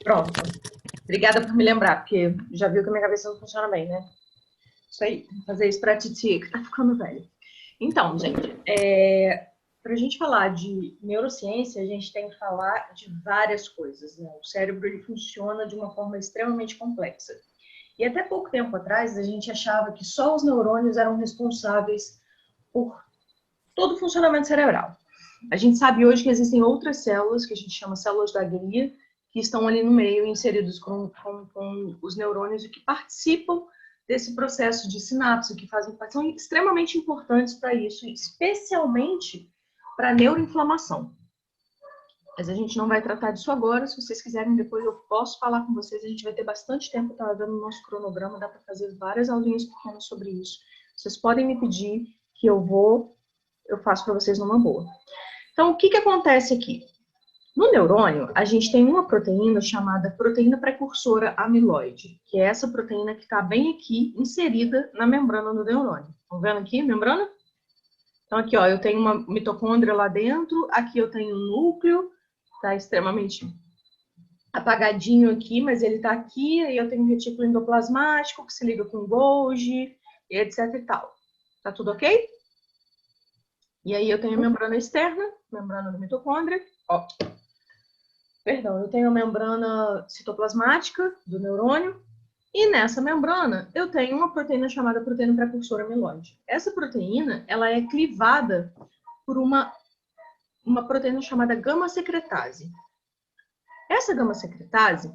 Pronto. Obrigada por me lembrar, porque já viu que a minha cabeça não funciona bem, né? Isso aí, fazer isso pra titia que tá ficando velha. Então, gente, para a gente falar de neurociência, a gente tem que falar de várias coisas, né? O cérebro ele funciona de uma forma extremamente complexa. E até pouco tempo atrás, a gente achava que só os neurônios eram responsáveis por todo o funcionamento cerebral. A gente sabe hoje que existem outras células, que a gente chama células da glia, que estão ali no meio, inseridos com os neurônios e que participam desse processo de sinapse, que são extremamente importantes para isso, especialmente para a neuroinflamação. Mas a gente não vai tratar disso agora. Se vocês quiserem, depois eu posso falar com vocês. A gente vai ter bastante tempo, tá vendo o nosso cronograma, dá para fazer várias aulinhas pequenas sobre isso. Vocês podem me pedir que eu faço para vocês numa boa. Então, o que acontece aqui? No neurônio, a gente tem uma proteína chamada proteína precursora amiloide, que é essa proteína que está bem aqui, inserida na membrana do neurônio. Estão vendo aqui a membrana? Então, aqui, ó, eu tenho uma mitocôndria lá dentro, aqui eu tenho um núcleo, está extremamente apagadinho aqui, mas ele está aqui, aí eu tenho um retículo endoplasmático que se liga com Golgi, etc e tal. Tá tudo ok? E aí eu tenho a membrana externa, membrana da mitocôndria, ó. Perdão, eu tenho a membrana citoplasmática do neurônio, e nessa membrana eu tenho uma proteína chamada proteína precursora amiloide. Essa proteína, ela é clivada por uma proteína chamada gama-secretase. Essa gama-secretase,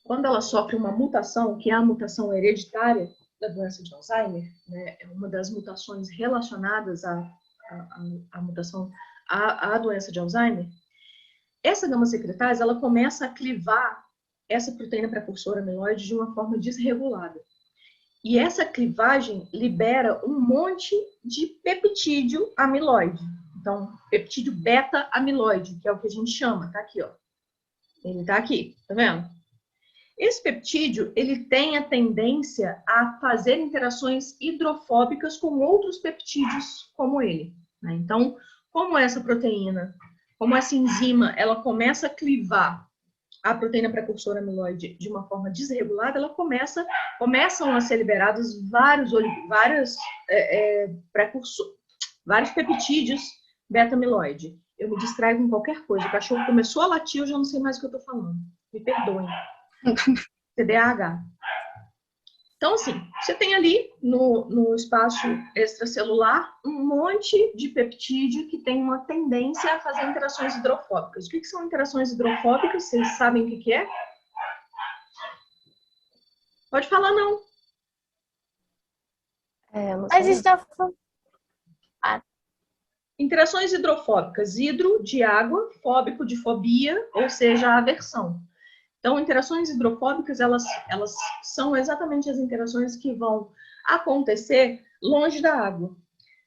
quando ela sofre uma mutação, que é a mutação hereditária da doença de Alzheimer, né, é uma das mutações relacionadas à mutação à doença de Alzheimer, essa gama-secretase, ela começa a clivar essa proteína precursora amiloide de uma forma desregulada. E essa clivagem libera um monte de peptídeo amiloide. Então, peptídeo beta-amiloide, que é o que a gente chama, tá aqui, ó. Ele tá aqui, tá vendo? Esse peptídeo, ele tem a tendência a fazer interações hidrofóbicas com outros peptídeos como ele, né? Então, como essa proteína, como essa enzima, ela começa a clivar a proteína precursora amiloide de uma forma desregulada, começam a ser liberados vários peptídeos beta-amiloide. Eu me distraio com qualquer coisa. O cachorro começou a latir, eu já não sei mais o que eu estou falando. Me perdoem. TDAH. Então, assim, você tem ali no espaço extracelular um monte de peptídeo que tem uma tendência a fazer interações hidrofóbicas. O que são interações hidrofóbicas? Vocês sabem o que é? Pode falar, não. Mas está... Interações hidrofóbicas. Hidro, de água, fóbico, de fobia, ou seja, aversão. Então, interações hidrofóbicas, elas são exatamente as interações que vão acontecer longe da água.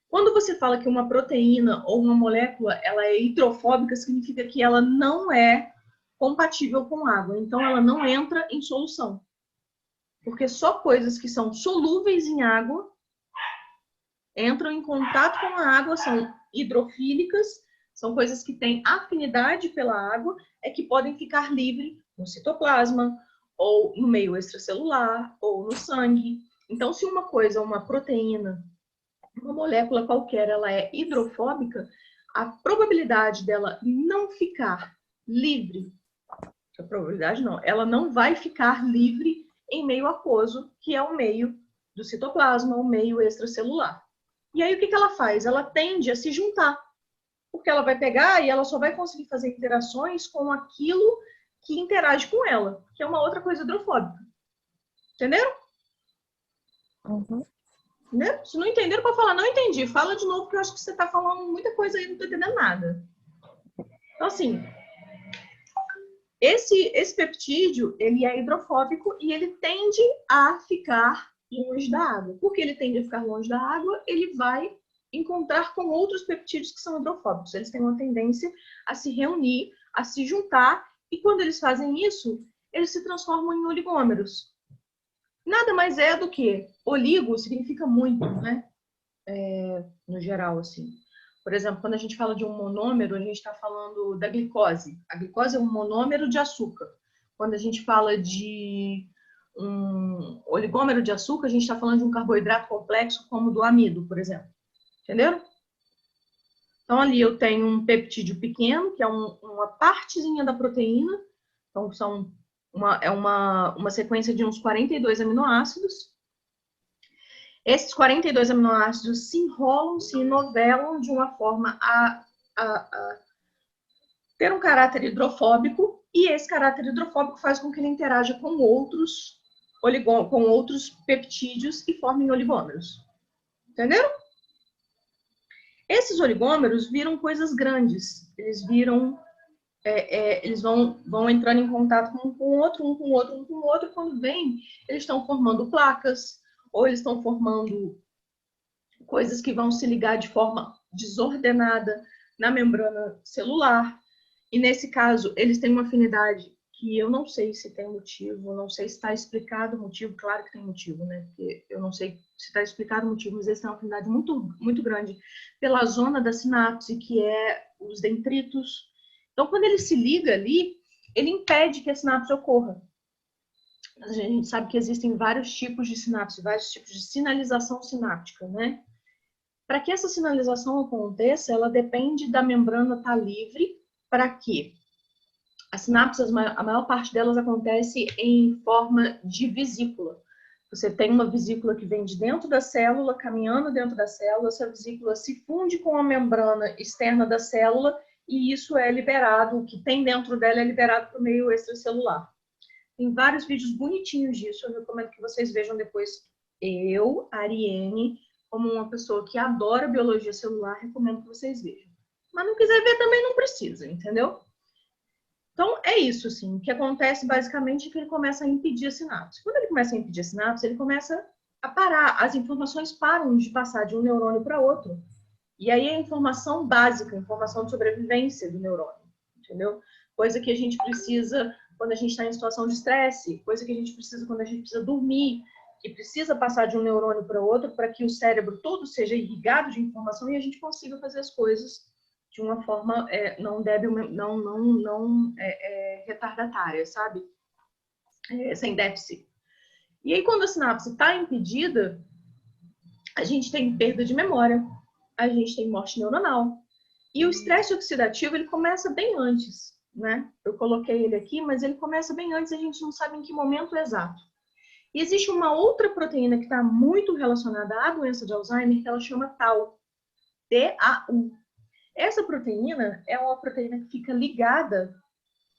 Quando você fala que uma proteína ou uma molécula ela é hidrofóbica, significa que ela não é compatível com água. Então, ela não entra em solução. Porque só coisas que são solúveis em água entram em contato com a água, são hidrofílicas, são coisas que têm afinidade pela água, é que podem ficar livres no citoplasma, ou no meio extracelular, ou no sangue. Então, se uma coisa, uma proteína, uma molécula qualquer, ela é hidrofóbica, a probabilidade dela não ficar livre, a probabilidade não, ela não vai ficar livre em meio aquoso, que é o meio do citoplasma, o meio extracelular. E aí o que ela faz? Ela tende a se juntar, porque ela vai pegar e ela só vai conseguir fazer interações com aquilo que interage com ela, que é uma outra coisa hidrofóbica. Entenderam? Uhum. Né? Se não entenderam, pode falar, não entendi. Fala de novo, porque eu acho que você está falando muita coisa aí, não estou entendendo nada. Então, assim, esse peptídeo, ele é hidrofóbico e ele tende a ficar longe da água. Por que ele tende a ficar longe da água? Ele vai encontrar com outros peptídeos que são hidrofóbicos. Eles têm uma tendência a se reunir, a se juntar, e quando eles fazem isso, eles se transformam em oligômeros. Nada mais é do que oligo significa muito, né? No geral, assim. Por exemplo, quando a gente fala de um monômero, a gente está falando da glicose. A glicose é um monômero de açúcar. Quando a gente fala de um oligômero de açúcar, a gente está falando de um carboidrato complexo como o do amido, por exemplo. Entenderam? Então, ali eu tenho um peptídeo pequeno, que é uma partezinha da proteína. Então, é uma sequência de uns 42 aminoácidos. Esses 42 aminoácidos se enrolam, se enovelam de uma forma a ter um caráter hidrofóbico, e esse caráter hidrofóbico faz com que ele interaja com outros peptídeos e formem oligômeros. Entenderam? Esses oligômeros viram coisas grandes. Eles viram, eles vão entrando em contato um com o outro. Quando vem, eles estão formando placas, ou eles estão formando coisas que vão se ligar de forma desordenada na membrana celular. E nesse caso, eles têm uma afinidade que eu não sei se tem motivo, não sei se está explicado o motivo, claro que tem motivo, né? Porque eu não sei se está explicado o motivo, mas eles têm uma afinidade muito, muito grande pela zona da sinapse, que é os dendritos. Então, quando ele se liga ali, ele impede que a sinapse ocorra. A gente sabe que existem vários tipos de sinapse, vários tipos de sinalização sináptica, né? Para que essa sinalização aconteça, ela depende da membrana estar livre. Para quê? As sinapses, a maior parte delas acontece em forma de vesícula. Você tem uma vesícula que vem de dentro da célula, caminhando dentro da célula, essa vesícula se funde com a membrana externa da célula e isso é liberado, o que tem dentro dela é liberado para o meio extracelular. Tem vários vídeos bonitinhos disso, eu recomendo que vocês vejam depois. Eu, Ariane, como uma pessoa que adora biologia celular, recomendo que vocês vejam. Mas não quiser ver também não precisa, entendeu? Então, é isso, assim. O que acontece, basicamente, é que ele começa a impedir a sinapse. Quando ele começa a impedir a sinapse, ele começa a parar. As informações param de passar de um neurônio para outro. E aí é a informação básica, a informação de sobrevivência do neurônio, entendeu? Coisa que a gente precisa quando a gente está em situação de estresse, coisa que a gente precisa quando a gente precisa dormir, que precisa passar de um neurônio para outro para que o cérebro todo seja irrigado de informação e a gente consiga fazer as coisas de uma forma não débil, não retardatária, sabe? Sem déficit. E aí, quando a sinapse está impedida, a gente tem perda de memória, a gente tem morte neuronal. E o estresse oxidativo, ele começa bem antes, né? Eu coloquei ele aqui, mas ele começa bem antes, a gente não sabe em que momento exato. E existe uma outra proteína que está muito relacionada à doença de Alzheimer, que ela chama Tau, T-A-U. Essa proteína é uma proteína que fica ligada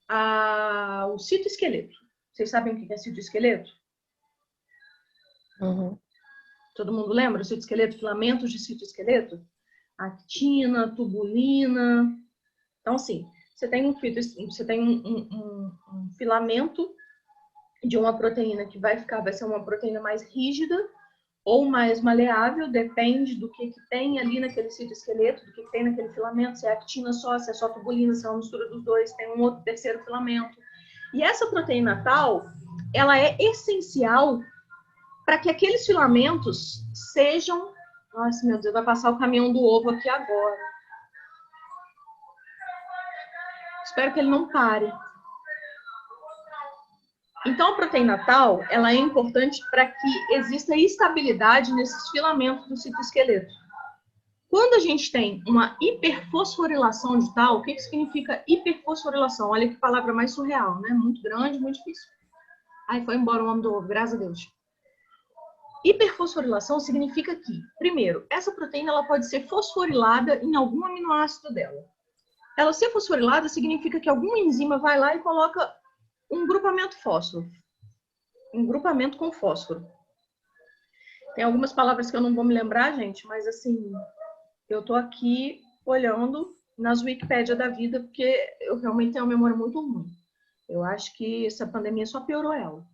ao citoesqueleto. Vocês sabem o que é citoesqueleto? Uhum. Todo mundo lembra? O citoesqueleto, filamentos de citoesqueleto? Actina, tubulina. Então, assim, você tem um filamento de uma proteína que vai ser uma proteína mais rígida ou mais maleável, depende do que tem ali naquele citoesqueleto, do que tem naquele filamento, se é actina só, se é só tubulina, se é uma mistura dos dois, tem um outro terceiro filamento. E essa proteína tal, ela é essencial para que aqueles filamentos sejam... Nossa, meu Deus, vai passar o caminhão do ovo aqui agora. Espero que ele não pare. Então, a proteína tal, ela é importante para que exista estabilidade nesses filamentos do citoesqueleto. Quando a gente tem uma hiperfosforilação de tal, o que significa hiperfosforilação? Olha que palavra mais surreal, né? Muito grande, muito difícil. Ai, foi embora o nome do ovo, graças a Deus. Hiperfosforilação significa que, primeiro, essa proteína ela pode ser fosforilada em algum aminoácido dela. Ela ser fosforilada significa que alguma enzima vai lá e coloca um grupamento fósforo. Um grupamento com fósforo. Tem algumas palavras que eu não vou me lembrar, gente, mas assim, eu tô aqui olhando nas Wikipédia da vida, porque eu realmente tenho uma memória muito ruim. Eu acho que essa pandemia só piorou ela.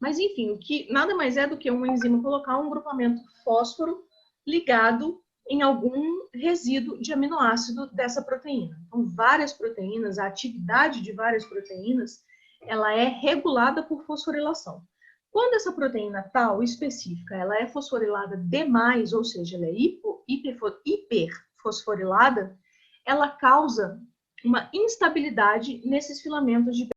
Mas enfim, o que nada mais é do que uma enzima colocar um grupamento fósforo ligado em algum resíduo de aminoácido dessa proteína. Então, várias proteínas, a atividade de várias proteínas, ela é regulada por fosforilação. Quando essa proteína tal específica, ela é fosforilada demais, ou seja, ela é hiperfosforilada, ela causa uma instabilidade nesses filamentos de